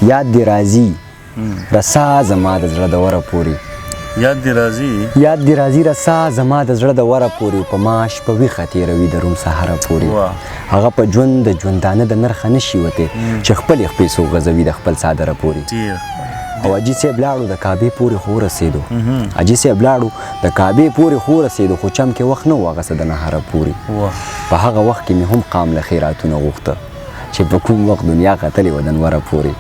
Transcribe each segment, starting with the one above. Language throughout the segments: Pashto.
یاد دی راځي رسا زما د زړه د وره پورې یاد دی راځي یاد دی راځي رسا زما د زړه د وره پورې په ماش په ویښه تېروي د روم سهاره پورې هغه په ژوند د ژوندانه د نرخه نشي وتی چې خپلې خپې څو غځوي د خپل څادره پورې او حاجي صاحب لاړو د کعبې پورې خو ورسېدو حاجي صاحب لاړو د کعبې پورې خو ورسېدو خو چم کې وخت نه و هغسې د نهاره پورې په هغه وخت کې مې هم قام له خیراتونه غوښته چې په کوم وخت دنیا ختلې وه د نوره پورې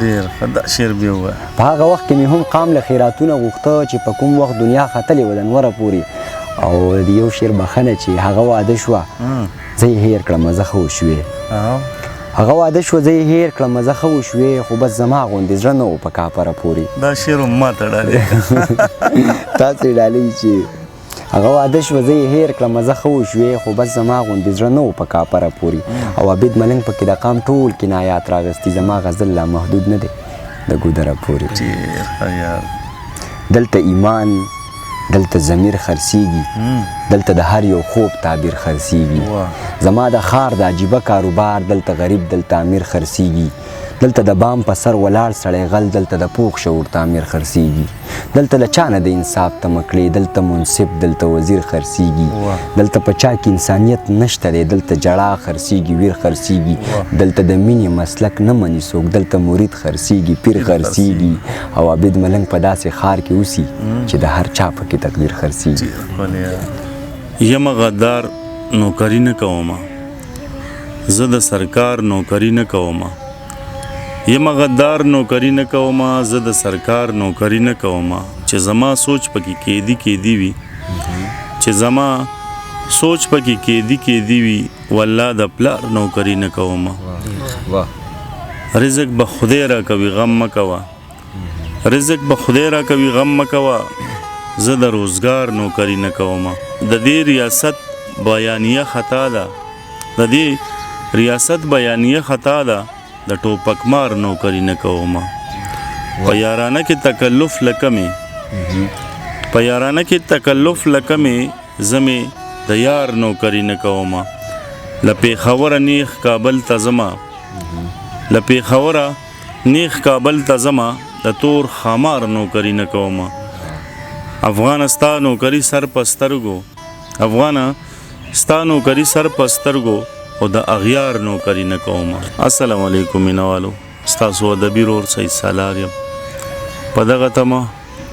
ډېر ښه دا شعر بیا ووایه په هغه وخت کې مې هم قام له خیراتونه غوښته چې په کوم وخت دنیا ختلې وه د نوره پورې او د یو شعر بخښنه چې هغه واده شوه زه یې هېر کړم زه ښه وشوې هغه واده شوه زه یې هېر کړم زه ښه وشوې خو بس زما غوندې زړه نه و په کاپره پورې دا شعر هم ما ته ډالې تاسې ډالۍ چې هغه واده شوه زه یې هېر کړم زه ښه وشوې خو بس زما غوندې زړه نه و په کاپره پورې او عابد ملنګ پکې د قام ټول کنایات راغستي زما غزل لا محدود نه دی د ګودره پورې دلته ایمان دلته ضمیر خرڅیږي دلته د هر یو خوب تعبیر خرڅیږي زما د ښار د عجیبه کاروبار دلته غریب دلته امیر خرڅیږي دلته د بام په سر ولاړ سړی غل دلته د پوخ شعور تعمیر خرڅیږي دلته له چا نه د انصاف تمکړې دلته منصف دلته وزیر خرڅیږي دلته په چا کې انسانیت نشته دی دلته جړا خرڅیږي ویر خرڅیږي دلته د مینې مسلک نه مني څوک دلته مرید خرڅیږي پیر خرڅیږي او عابد ملنګ په داسې ښار کې اوسي چې د هر چا پکې تقدیر خرڅیږي یم غدار نوکری نه کومه زه د سرکار نوکری نه کومه یم غدار نوکری نه کومه زه د سرکار نوکری نه کومه چې زما سوچ پکې کېدی وي چې زما سوچ پکې کېدی وي والله د پلار نوکری نه کومه رزق به خدای را کوي غم مه کوه رزق به خدای را کوي غم مه کوه زه د روزګار نوکری نه کومه د دې ریاست بیانیه خطا ده د دې ریاست بیانیه خطا ده د ټوپک مار نوکری نه کومه په یارانه کې تکلف لکمې په یارانه کې تکلف لکمې زمې د یار نوکری نه کومه له پېښوره نیخ کابل ته ځمه له پېښوره نیخ کابل ته ځمه د تور خامار نوکری نه کومه افغانستا نوکری سر په سترګو افغانستا نوکری سر په سترګو او د اغیار نوکری نه کومه السلام علیکم مینوالو ستاسو ادبي ورور سید سالار یم په دغه تمه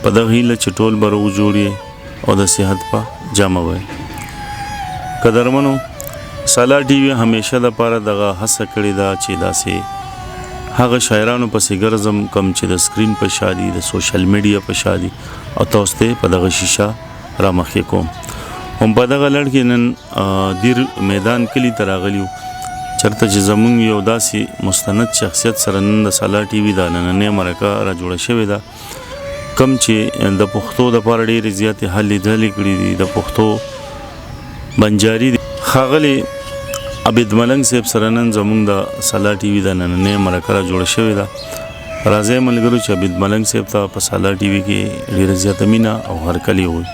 په دغه هیله چې ټول به روغ جوړ او د صحت په جامه وای قدرمنو سالار ټي وي همیشه دپاره دغه هڅه کړې ده چې داسې هغه شاعرانو پسې ګرځم کم چې د سکرین په شا دي د سوشل میډیا په شا دي او تاسو ته په دغه شیشه رامخې کوم هم په دغه لړ کې نن دیر میدان کلي ته راغلیو چېرته چې زمونږ یو داسې مستند شخصیت سره نن د سالار ټي وي دا نننۍ مرکه را جوړه شوې ده کم چې د پښتو دپاره ډېرې زیاتې هلې ځلې کړي دي د پښتو بنجاري دي ښاغلي عابد ملنګ صاحب سره نن زمونږ د سالار ټي وي د نننۍ مرکه را جوړه شوې ده راځئ ملګرو چې عابد ملنګ صاحب ته په سالار ټي وي کې ډېره زیاته مینه او هرکلي وي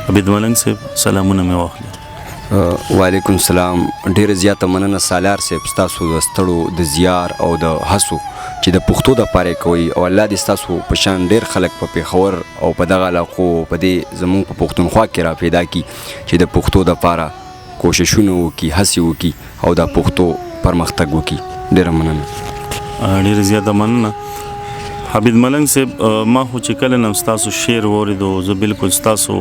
عابد ملنګ صاحب سلامونه مې واخلي وعلیکم السلام ډېره زیاته مننه سالار صاحب ستاسو د ستړو د زیار او د هڅو چې د پښتو دپاره یې کوئ او الله دې ستاسو په شان ډېر خلک په پېښور او په دغه علاقو په دې زموږ په پښتونخوا کې را پیدا کړي چې د پښتو دپاره کوششونه وکړي هڅې وکړي او د پښتو پرمختګ وکړي ډېره مننه ډېره زیاته مننه عابد ملنګ صاحب ما خو چې کله نه ستاسو شعر واورېدو زه بالکل ستاسو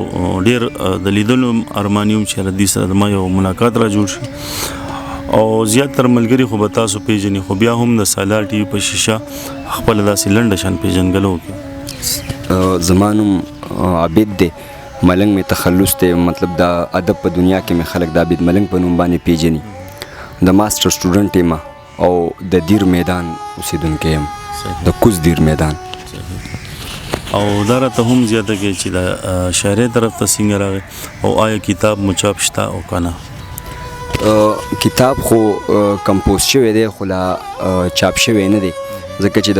ډېر د لیدلو ارماني وم چې ردي سره زما یو ملاقات را جوړ شي او زیاتره ملګري خو به تاسو پیژني خو بیا هم د سالار ټي وي په شیشه خپله داسې لنډه شان پیژنګلو وکړي زما نوم عابد دی ملنګ مې تخلص دی مطلب د ادب په دنیا کې مې خلک د عابد ملنګ په نوم باندې پیژني د ماسټر سټوډنټ یم او د دیر میدان اوسیدونکی یم د کوز دیر میدان او دا راته هم زیاته کې چې د شاعرۍ طرف ته څنګه راغی او آیا کتاب مو چاپ شته او که نه کتاب خو کمپوز شوی دی خو لا چاپ شوی نه دی ځکه چې د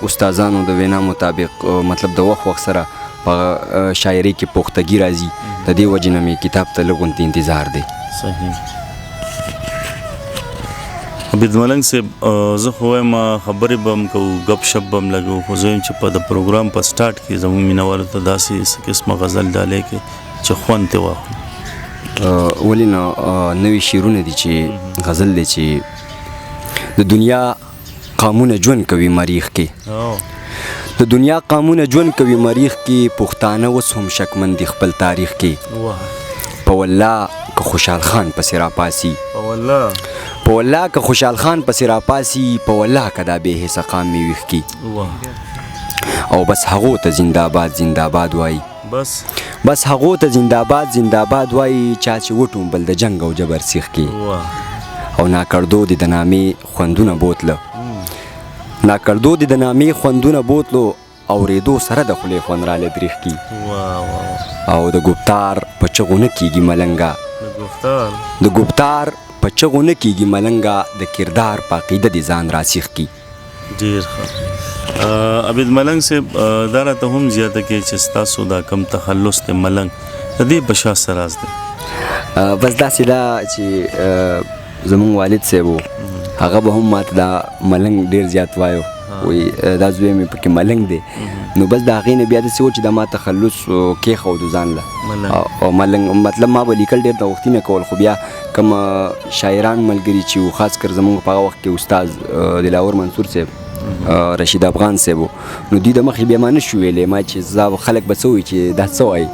استادانو د وینا مطابق مطلب د وخت سره په شاعرۍ کې پختګي راځي د دې وجې نه مې کتاب ته لږ غونتی انتظار دی صحیح عابد ملنګ صاحب زه خو وایم خبرې به هم کوو ګپ شپ به هم لګو خو زه یم چې په د پروګرام په سټارټ کې زموږ مینهوالو ته داسې څه قسمه غزل ډالۍ کې چې خوند ترې واخلو. ولې نه نوي شعرونه دي چې غزل دی چې د دنیا قامونه ژوند کوي مریخ کې د دنیا قامونه ژوند کوي مریخ کې پښتانه اوس هم شکمن دي خپل تاریخ کې په والله که خوشحال خان پسې راپاسي په والله که خوشحال خان پسې راپاسي په والله که دا بې حسه قام مې ویښ کي او بس هغو ته زنده‌باد زنده‌باد وایي بس هغو ته زنده‌باد زنده‌باد وایي چا چې وټوم بل د جنګ او جبر سیخ کې او ناکړدو دې د نامې خوندونه بوتله ناکړدو دې د نامې خوندونه بوتلو اورېدو سره د خولې خوند رالی دریښ کي او د ګفتار په چغو نه کېږي ملنګه د ګفتار په چغو نه کېږي ملنګه د کردار په عقیده دې ځان راسیخ کي. ډېر ښه. عابد ملنګ صاحب دا راته هم زیاته کې چې ستاسو دا کم تخلص دی ملنګ د دې په شا څه راز دی؟ بس داسې دا چې زمونږ والد صاحب و هغه به هم ماته دا ملنګ ډېر زیات وایو وایي دا زوی مې پکې ملنګ دی نو بس د هغې نه بیا داسې و چې دا ما تخلص کېښودو ځان له او ملنګ مطلب ما به لیکل ډېر نوښتي نه کول خو بیا کوم شاعران ملګري چې وو خاص کر زمونږ په هغه وخت کې استاد دلاور منصور صاحب رشید افغان صاحب نو دوی د مخې بیا ما نه شو ویلی ما چې زه خلک به څه وایي چې دا څه وایي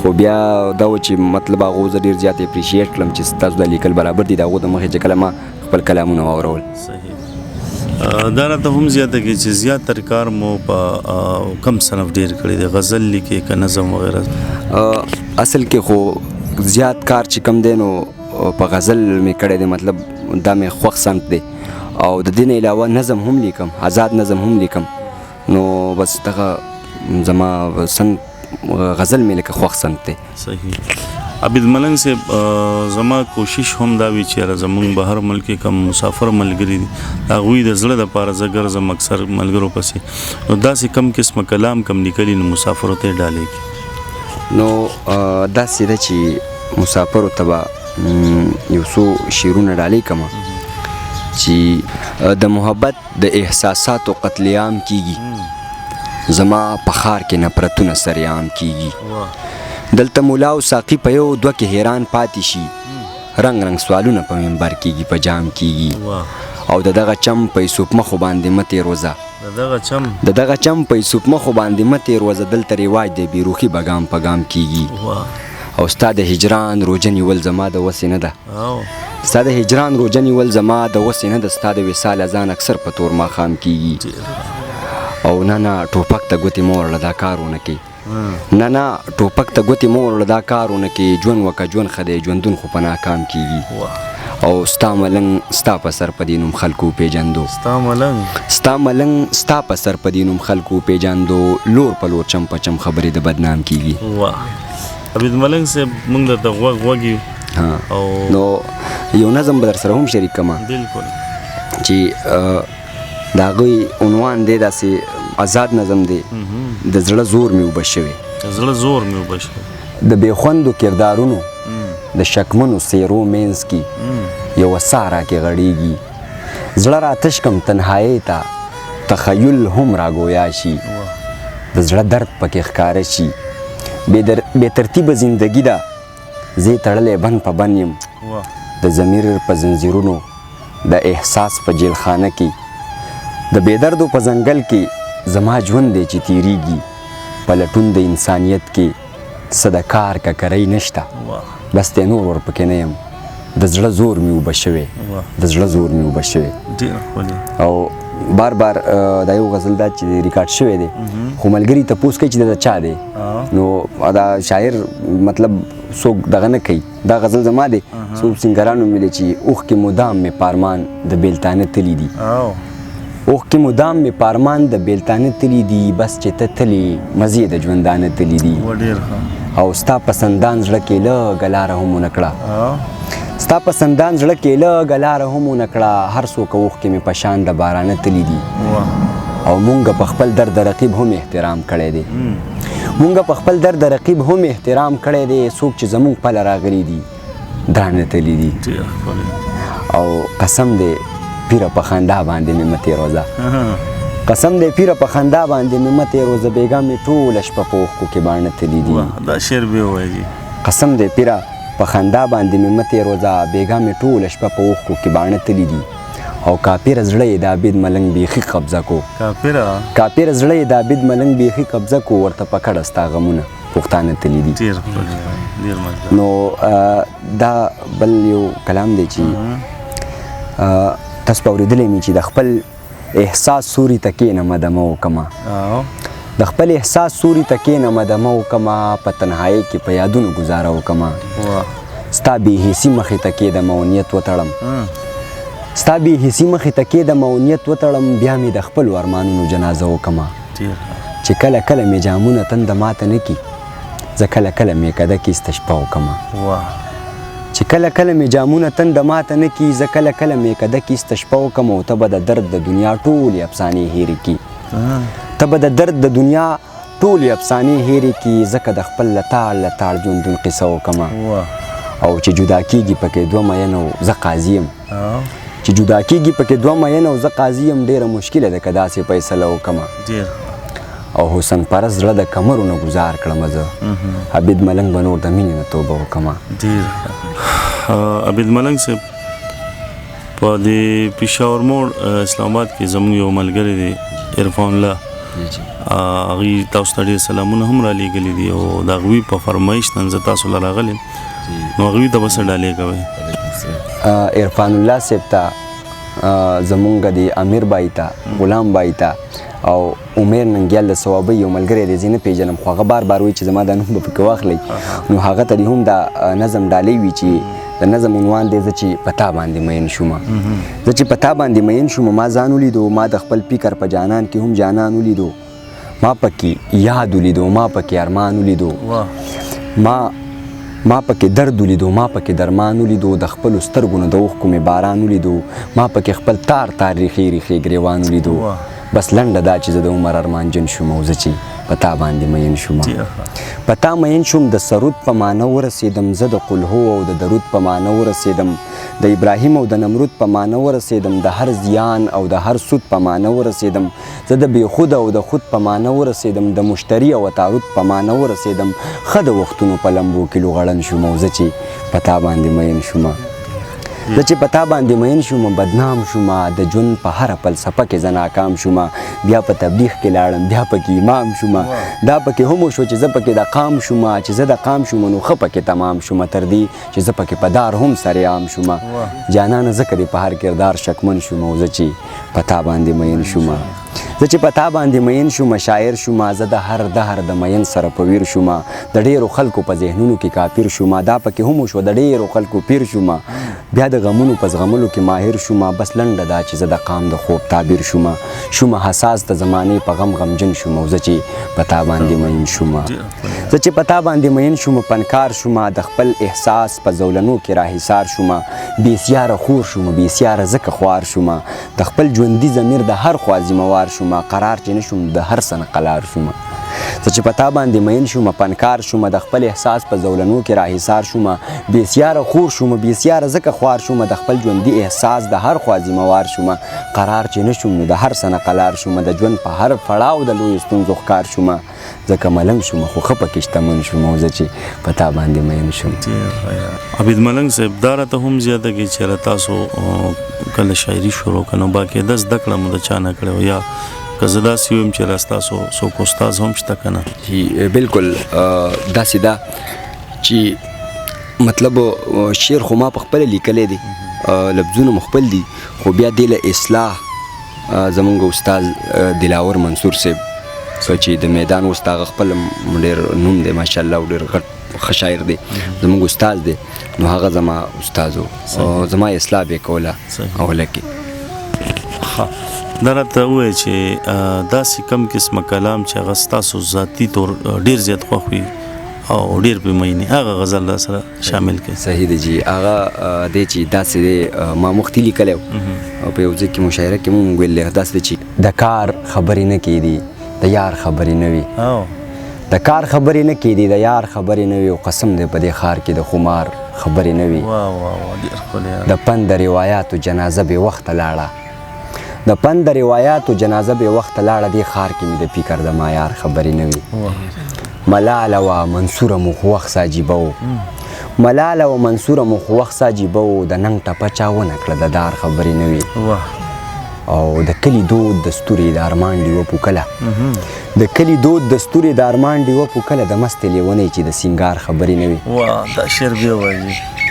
خو بیا دا و چې مطلب هغو زه ډېر زیات اپریشیټ کړم چې ستاسو دا لیکل برابر دي د هغو د مخې چې کله ما خپل کلامونه واورول. دا راته هم زیاته کې چې زیاتره کار مو په کم صنف ډېر کړی دی غزل لیکې که نظم وغیره؟ اصل کې خو زیات کار چې کم دی نو په غزل مې کړی دی مطلب دا مې خوښ صنف دی او د دې نه علاوه نظم هم لیکم آزاد نظم هم لیکم نو بس دغه زما غزل مې لکه خوښ صنف دی. صحیح. عابد ملنګ صاحب زما کوشش هم دا وي چې یاره زمونږ بهر ملک کې کم مسافر ملګري دي هغوی د زړه دپاره زه ګرځم اکثر ملګرو پسې نو داسې کم قسمه کلام کم لیکلي نو مسافرو ته یې ډالۍ کړي؟ نو داسې ده چې مسافرو ته به یو څو شعرونه ډالۍ کړمه چې د محبت د احساساتو قتل عام کیږي زما په ښار کې نفرتونه سریعام کیږي دلته مولا او ساقي په یو دوه کې حیران پاتې شي رنگ رنگ سوالونه په منبر کیږي په جام کیږي او د دغه چم په یوسف مخو باندې مه تېروځه د دغه چم په یوسف مخو باندې مه تېروځه دلته رواج دی بېروخي به ګام په ګام کیږي او ستا د هجران روژه نیول زما د وسې نه ده ستا د هجران روژه نیول زما د وسې نه ده ستا د وصال اذان اکثر په تور ماښام کیږي او نه ټوپک ته ګوتې مه ورله دا کار ونه کوي نه ټوپک ته ګوتې مه ورله دا کار ونه کوي ژوند وکه ژوند ښه دی ژوندون خو په ناکام کیږي او ستا ملنګ ستا په سر په دې نوم خلکو پیژندو ستا ملنګ ستا په سر په دې نوم خلکو پیژندو لور په لور چم په چم خبرې د بدنام کیږي. عابد ملنګ صاحب موږ درته غوږ وږ یو نو یو نظم به در سره هم شریک کړم بالکل چې د هغوی عنوان دی داسې آزاد نظم دی د زړه زور مې اوبه شوی د بېخوندو کردارونو د شکمنو څېرو منځ کې یوه ساه راکې غړېږي زړه راتش کم تنهایۍ ته تخیل هم راګویا شي د زړه درد پکې ښکاره شي بې ترتیبه زندګي ده زه تړلی بند په بند یم د ضمیر په زنځیرونو د احساس په جیلخانه کې د بېدردو په ځنګل کې زما ژوند دی چې تیریږي په لټون د انسانیت کې څه د کار ککرۍ نشته بس دی نور ورپکې نه یم د زړه زور مې اوبه شوی د زړه زور مې اوبه شوی او بار بار دا یو غزل دا چې ریکارډ شوی دی خو ملګري تپوس کوي چې دا چا دی نو دا شاعر مطلب څوک دغه نه کوي دا غزل زما دی څو سینګرانو مې دی چې اوښکې مدام مې پارمان د بیلتانه تلي دي اوښکې مدام مې پارمان د بیلتانه تلي دي بس چې ته تلې مزې د ژوندانه تلي دي او ستا په سندان زړه کې لږه لاره هم ونه کړه ستا په سندان زړه کې لږه لاره هم ونه کړه هر څوک اوښکې مې په شان د بارانه تلي دي او مونږ په خپل درد رقیب هم احترام کړی دی مونږ په خپل درد رقیب هم احترام کړی دی څوک چې زمونږ پله راغلي دي درانه تلي دي او قسم دی پیره په خندا باندې مې مه تېروځه قسم دی پیره په خندا باندې مې مه تېروځه بېګا مې ټوله شپه په اوښکو کې باڼه تللي دي دا شعر بیا ووایه جي قسم دی پیره په خندا باندې مې مه تېروځه بېګا مې ټوله شپه په اوښکو کې باڼه تللي دي او کاپیره زړه یې د عابد ملنګ بیخي قبضه کو کاپیره زړه یې د عابد ملنګ بیخي قبضه کو ورته په کډه ستا غمونه پښتانه تللي دي نو دا بل یو کلام دی چې تاسو به اورېدلی مې چې د خپل احساس سوري ته کښېنمه دمه وکړمه د خپل احساس سوري ته کښېنمه دمه وکړمه په تنهایۍ کې په یادونو ګزاره وکړمه ستا بېحسي مخې ته کښېدمه او نیت وتړم ستا بېحسي مخې ته کښېدمه او نیت وتړم بیا مې د خپلو ارمانونو جنازه وکړمه چې کله کله مې جامونه تنده ماته نه کي زه کله کله مې کده کې سته شپه وکړمه چې کله کله مې جامونه تنده ماته نه کي زه کله کله مې کده کې سته شپه وکړم او ته به د درد د دنیا ټولې افسانې هېرې کي ته به د درد د دنیا ټولې افسانې هېرې کي ځکه د خپل لتاړ لتاړ ژوندون قصه وکړمه او چې جدا کېږي پکې دوه مین او زه قاضي یم چې جدا کېږي پکې دوه مین او زه قاضي یم ډېره مشکله ده که داسې فیصله وکړمه او حسن پرست زړه د کمرو نه ګزار کړمه زه عابد ملنګ به نور د مینې نه توبه وکړمه عابد ملنګ صاحب په دې پېښور موړ اسلام آباد کې زموږ یو ملګری دی عرفان الله هغوی تاسو ته ډېر سلامونه هم رالیږلي دي او د هغوی په فرمایش نن زه تاسو له راغلی نو هغوی ته به څه ډالۍ کوئ عرفان الله صاحب ته زمونږ د امیر بای ته غلام بای ته او عمر ننګیال د ثوابۍ یو ملګری دی زه نه پېژنم خو هغه بار بار وایي چې زما دا نوم به پکې واخلئ نو هغه ته دې هم دا نظم ډالۍ وي چې د نظم عنوان دی زه چې په تا باندې مین شومه زه چې په تا باندې مین شومه ما ځان ولیدو ما د خپل فکر په جانان کې هم جانان ولیدو ما پکې یاد ولیدو ما پکې ارمان ولیدو ما پکې درد ولیدو ما پکې درمان ولیدو د خپلو سترګو نه د اوښکو مې باران ولیدو ما پکې خپل تار تار ریښې ریښې ګریوان ولیدو بس لنډه دا چې زه د عمر ارمانجن شوم او زه چې په تا باندې مین شوم په تا مین شوم د سرود په معنه ورسېدم زه د قلهو او د درود په معنه ورسېدم د ابراهیم او د نمرود په معنه ورسېدم د هر زیان او د هر سود په معنه ورسېدم زه د بېخود او د خود په معنه ورسېدم د مشتري او تعرض په معنه ورسېدم ښه د وختونو په لمبو کې لوغړن شوم او زه چې په تا باندې مین شوم زه چې په تا باندې مین شوم بدنام شوم د ژوند په هره فلسفه کې زه ناکام شوم بیا په تبلیغ کې لاړم بیا پکې امام شوم دا پکې هم وشو چې زه پکې د قام شوم چې زه د قام شوم نو ښه پکې تمام شوم تر دې چې زه پکې په دار هم سرعام شوم جانانه ځکه دې په هر کردار شکمن شوم او زه چې په تا باندې مین شوم زه چې په تا باندې مین شوم شاعر شوم زه د هر دهر د مین سره په ویر شوم د ډېرو خلکو په ذهنونو کې کافر شوم دا پکې هم وشو د ډېرو خلکو پیر شوم بیا د غمونو په زغملو کې ماهر شوم بس لنډه دا چې زه د قام د خوب تعبیر شوم حساس د زمانې په غم غمجن شوم او زه چې په تا باندې مین شوم زه چې په تا باندې مین شوم پنکار شوم د خپل احساس په زولنو کې راحصار شوم بېسیاره خور شوم بېسیاره ځکه خوار شوم د خپل ژوندي ضمیر د هر خوا ذمهوار شوم قرار چې نه شوم د هر سنه قلار شوم زه چې په تا باندې مین شوم پنکار شوم د خپل احساس په زولنو کې راحصار شوم بېسیاره خور شوم بېسیاره ځکه خوار شوم د خپل ژوندي احساس د هر خوا ذمهوار شوم قرار چې نه شوم نو د هر سنه قلار شوم د ژوند په هر پړاو د لویو ستونزو ښکار شوم ځکه ملنګ شوم خو ښه پکې شتمن شوم او زه چې په تا باندې مین شوم عابد ملنګ صاحب دا راته هم زیاته کې چېرې تاسو کله شاعري شروع کړه نو باقاعده زده کړه مو د چا نه کړې یا که زه داسې ویم چې ستاسو څوک استاد هم شته که نه بالکل داسې ده چې مطلب شعر خو ما په خپله لیکلی دی لفظونه مو خپل دي خو بیا دې له اصلاح زمونږ استاد دلاور منصور صاحب چې د میدان اوس د هغه خپل ډېر نوم دی ماشاءالله او ډېر غټ ښه شاعر دی زمونږ استاد دی نو هغه زما استاد و زما اصلاح به یې کوله اوله کې دا راته ووایه چې داسې کم قسمه کلام چې هغه ستاسو ذاتي طور ډېر زیات خوښ وي او ډېر پرې مینې هغه غزل را سره شامل کړئ صحیح دی جي هغه دی چې داسې دی ما مختي لیکلی او په یو ځای کې مشاعره کې مونږ ویل دی داسې دی چې د کار خبرې نه کېدي د یار خبرې نه وي د کار خبرې نه کېدې د یار خبرې نه وي او قسم دی په دې ښار کې د خمار خبرې نه وي د پند د روایاتو جنازه بې وخته لاړه د پند د روایاتو جنازه بې وخته لاړه دې ښار کې مې د فکر د معیار خبرې نه وي ملاله وه منصوره مو خو وخت عجیبه و ملاله و منصوره مو خو وخت عجیبه و د ننګ ټپه چا ونه کړه د دار خبرې نه وي او د کلي دود د ستوري د ارمان ډیوه پوکله د کلي دود د ستوري د ارمان ډیوه پوکله د مستې لیونۍ چې د سینګار خبرې نه وي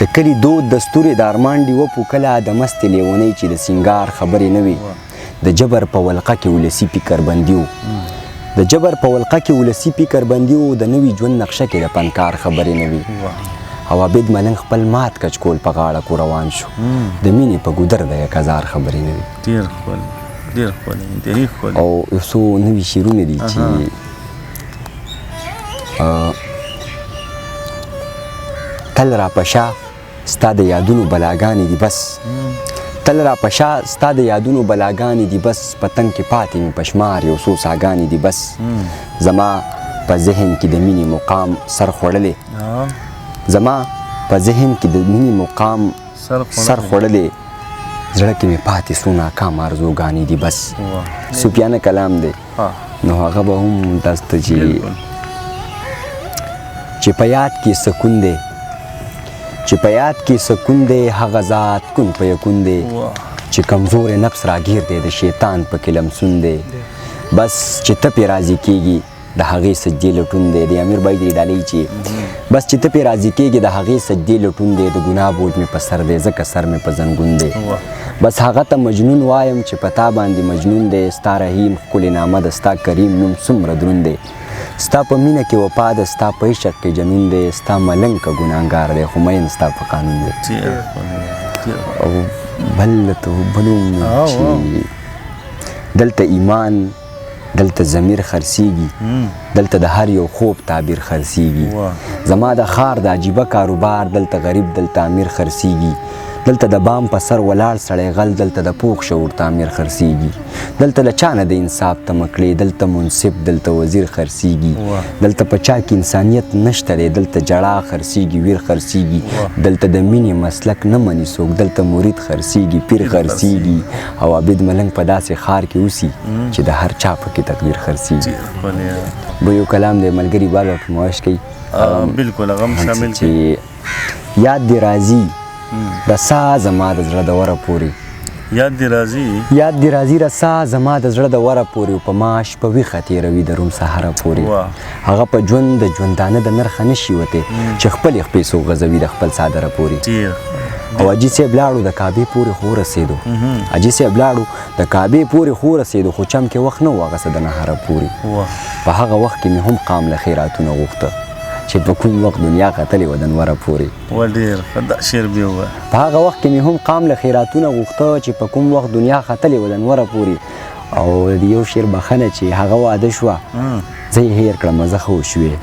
د کلي دود د ستوري د ارمان ډیوه پوکله د مستې لیونۍ چې د سینګار خبرې نه وي د جبر په ولقه کې ولسي فکر بندي و د جبر په ولقه کې ولسي فکر بندي و د نوي ژوند نقشه کې د پنکار خبرې نه وي او عابد ملنګ خپل مات کچکول په غاړه کو روان شو د مینې په ګودر د یک هزار خبرې نه وي او یو څو نوي شعرونه دي چې تل را پشا ستا د یادونو بلاګانې دي بس تل را پشا ستا د یادونو بلاګانې دي بس پتنګ کې پاتې مې پشمار یو څو ساګانې دي بس زما په ذهن کې د مینې مقام سر خوړلې زما په ذهن کې د مینې مقام سر خوړلې زړه کې مې پاتې څو ناکام ارزوګانې دي بس صوفیانه کلام دی نو هغه به هم داسې ته چې په یاد کې سکون دی چې په یاد کې سکون دی هغه ذات کن په یکون دی چې کمزور نفس راګیر دی د شیطان په کې لمسون دی بس چې ته پې راضي کېږي د هغې سجدې لټون دی د امیر باید ډالۍ چې بس چې ته پې راضي کېږي د هغې سجدې لټون دی د ګناه بوج مې په سر دی ځکه سر مې په زنګون دی بس هغه ته مجنون وایم چې په تا باندې مجنون دی ستا رحیم ښکلې نامه د ستا کریم نوم څومره دروند دی ستا په مینه کې وفا ده ستا په عشق کې جنون دی ستا ملنګ که ګناهګار دی خو مین ستا په قانون دی او بل ته بلوم چې دلته ایمان دلته ضمیر خرڅیږي دلته د هر یو خوب تعبیر خرڅیږي زما د ښار د عجیبه کاروبار دلته غریب دلته امیر خرڅیږي دلته د بام په سر ولاړ سړی غل دلته د پوخ شعور تعمیر خرڅیږي دلته له چا نه د انصاف تمکړې دلته منصف دلته وزیر خرڅیږي دلته په چا کې انسانیت نشته دی دلته جړا خرڅیږي ویر خرڅیږي دلته د مینې مسلک نه مني څوک دلته مرید خرڅیږي پیر خرڅیږي او عابد ملنګ په داسې ښار کې اوسي چې د هر چا پکې تقدیر خرڅیږي به یو کلام دی ملګري بال ورته معاش کوي بالکل هغه هم شامل چې یاد دې راځي رسا زما د زړه د وره پورې یاد دې راځي رسا زما د زړه د وره پورې په ماش په ویښه تېروي د روم سهاره پورې هغه په ژوند د ژوندانه د نرخه نشي وتې چې خپلې خپې څوک غځوي د خپل څادره پورې او حاجي صاحب لاړو د کعبې پورې خو ورسېدو حاجي صاحب لاړو د کعبې پورې خو ورسېدو خو چم کې وخت نه و هغسې د نهاره پورې په هغه وخت کې مې هم قام له خیراتونه غوښته چې په کوم وخت دنیا ختلې وه د نوره پورې په هغه وخت کې مې هم قام له خیراتونه غوښته چې په کوم وخت دنیا ختلې وه د نوره پورې او د یو شعر بخښنه چې هغه واده شوه زه یې هېر کړم زه ښه وشوې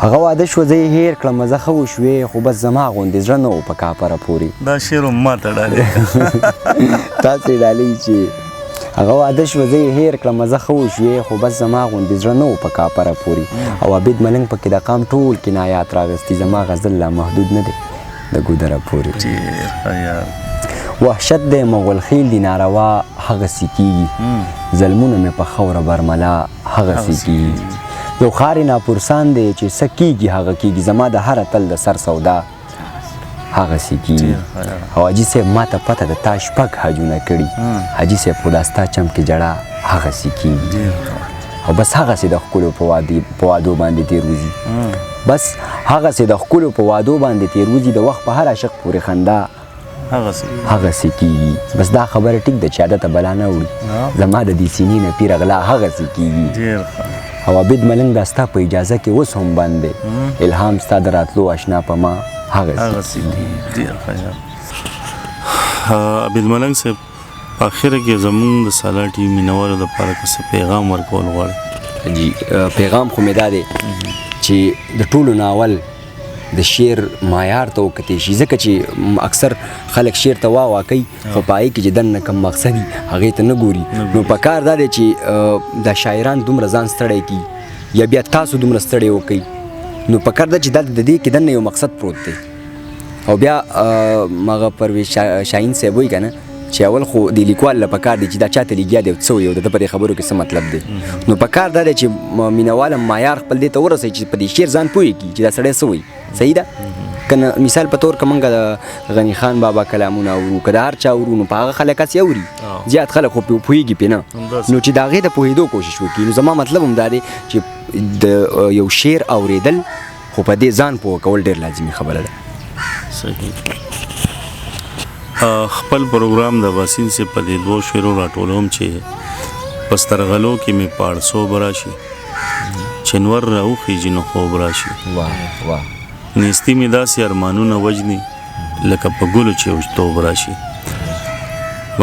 هغه واده شوه زه یې هېر کړم زه ښه وشوې خو بس زما غوندې زړه نه و په کاپره پورې دا شعر هم ماته ډالۍ تاسې ډالۍ چې هغه واده شوه زه یې هېر کړم زه ښه وشوې خو بس زما غوندې زړه نه و په کاپره پورې او عابد ملنګ پکې د قام ټول کنایات راغستي زما غزل لا محدود نه دی د ګودره پورې وحشت دی مغول خیل دی ناروا هغسې کېږي ظلمونه مې په خاوره برملا هغسې کېږي یو ښار ناپرسان دی چې څه کېږي هغه کېږي زما د هره تل د سر سودا هغسې کېږي او حاجي صاحب ما ته پته د تا شپږ حجونه کړي حاجي صاحب خو دا ستا چم کې جړه هغسې کېږي او بس هغسې د ښکلو په وادو باندې تېروځي بس هغسې د ښکلو په وادو باندې تېروځي د وخت په هر عاشق پورې خندا هغسې کېږي بس دا خبره ټیک ده چې عادته بلا نه وړي زما د دې سینې نه پیر غلا هغسې کېږي او عابد ملنګ دا ستا په اجازه کې اوس هم بند دی الهام ستا د راتلو اشنا په ما هغسې عابد ملنګ صاحب په اخره کې زموږ د سالا ټي وي مینوالو دپاره که څه پیغام ورکول غواړئ جی پیغام خو مې دا دی چې د ټولو ناول د شعر معیار ته وکتې شي ځکه چې اکثر خلک شعر ته واه کوي خو په هغې کې چې دننه کم مقصد وي هغې ته نه ګوري نو په کار دا دی چې دا شاعران دومره ځان ستړی کړي یا بیا تاسو دومره ستړی وکئ نو پکار ده چې دا د دې کې دننه یو مقصد پروت دی او بیا مغه پرویز شاهین صاحب وایي که نه چې اول خو د لیکوال له پکار دی چې دا چاته لیکیا دی څه وایي او د ده په دې خبرو کې څه مطلب دی نو پکار دا دی چې مینهوال معیار خپل دې ته ورسوي چې په دې شعر ځان پوهېږي چې دا سړی څه وایي صحیح ده که نه مثال په تور که موږ د غني خان بابا کلامونه اورو که د هر چا اورو نو په هغه خلک هسې اوري زیات خلک خو پوهېږي پرې نه نو چې د هغې د پوهېدو کوشش وکړي نو زما مطلب هم دا دی چې د یو شعر اورېدل خو په دې ځان پوه کول ډېر لازمي خبره ده صحیح خپل پروګرام د واسین سے په دې دوه شعرو راټولوم چې پسترغلو کې مې پاړسوب راشي چنور راوخیږي نو خوب راشي واه واه نیستی مې داسې ارمانونه وجني لکه په ګلو چې وجتوب راشي